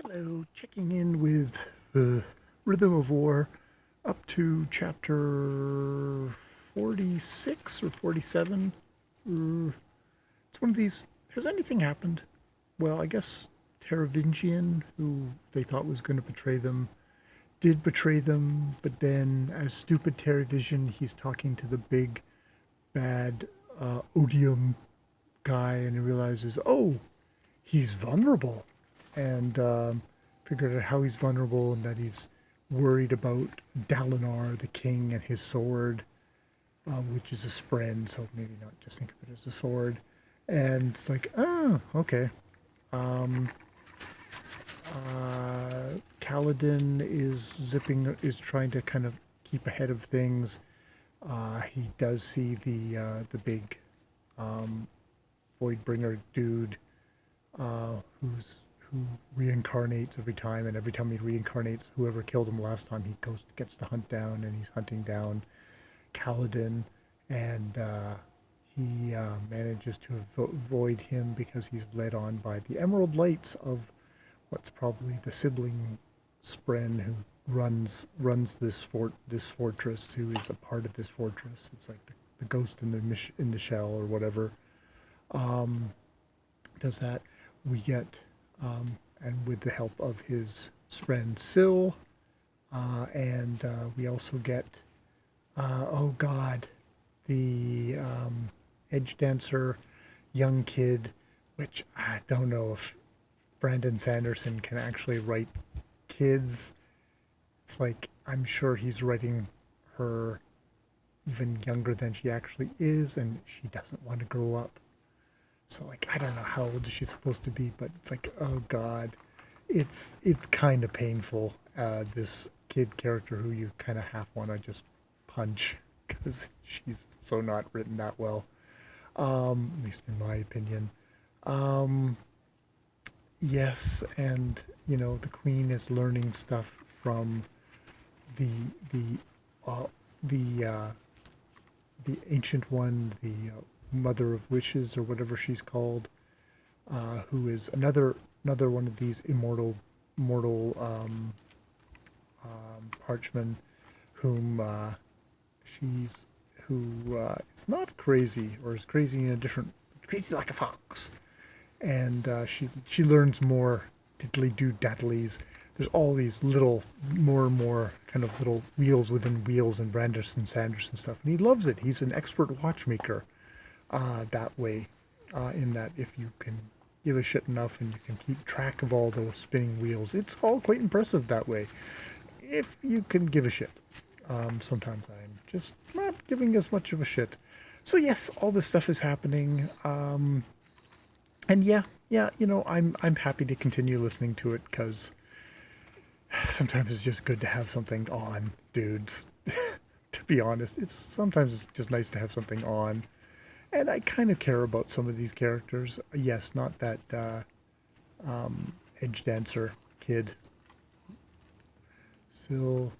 Hello, checking in with Rhythm of War up to chapter 46 or 47. It's one of these. Has anything happened? Well, I guess Teravingian, who they thought was going to betray them, did betray them, but then, as stupid Teravision, he's talking to the big, bad Odium guy and he realizes, oh, he's vulnerable. And figured out how he's vulnerable and that he's worried about Dalinar, the king, and his sword, which is a spren, so maybe not just think of it as a sword. And it's like, oh, okay. Um, Kaladin is trying to kind of keep ahead of things. He does see the big Voidbringer dude who reincarnates every time, and every time he reincarnates, whoever killed him last time, he gets to hunt down, and he's hunting down Kaladin, and he manages to avoid him because he's led on by the Emerald Lights of what's probably the sibling Spren who runs this fortress, who is a part of this fortress. It's like the ghost in the shell or whatever. Does that. We get, and with the help of his friend Syl, and we also get, oh God, the edge dancer, young kid, which I don't know if Brandon Sanderson can actually write kids. It's like, I'm sure he's writing her even younger than she actually is, and she doesn't want to grow up. So, like, I don't know how old she's supposed to be, but it's like, oh God, it's kind of painful. This kid character who you kind of half want to just punch because she's so not written that well, at least in my opinion. Um, yes, and the queen is learning stuff from the the uh, the uh, the ancient one, the mother of wishes or whatever she's called, who is another one of these mortal parchmen, whom she's who is not crazy, or is crazy in a different, crazy like a fox, and she learns more diddly do daddlies. There's all these little, more and more kind of little wheels within wheels in Branderson Sanderson stuff, and he loves it. He's an expert watchmaker that way, in that if you can give a shit enough and you can keep track of all those spinning wheels, it's all quite impressive that way. If you can give a shit. Sometimes I'm just not giving as much of a shit. So yes, all this stuff is happening. And yeah, I'm happy to continue listening to it because sometimes it's just good to have something on, dudes. To be honest, it's just nice to have something on. And I kind of care about some of these characters. Yes, not that edge dancer kid. Still,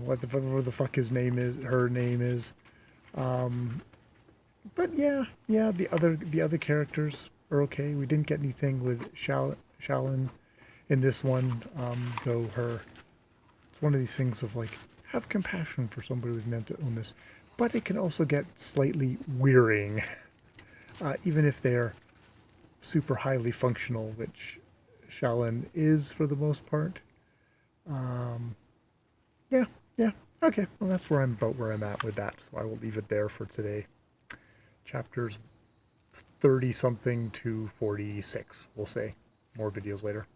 what the fuck her name is. But yeah, the other characters are okay. We didn't get anything with Shalyn in this one. Though it's one of these things of like, have compassion for somebody with mental illness, but it can also get slightly wearying, even if they're super highly functional, which Shalyn is for the most part. Um, yeah, yeah. Okay, well that's where I'm at with that. So I will leave it there for today. Chapters 30 something to 46, we'll say. More videos later.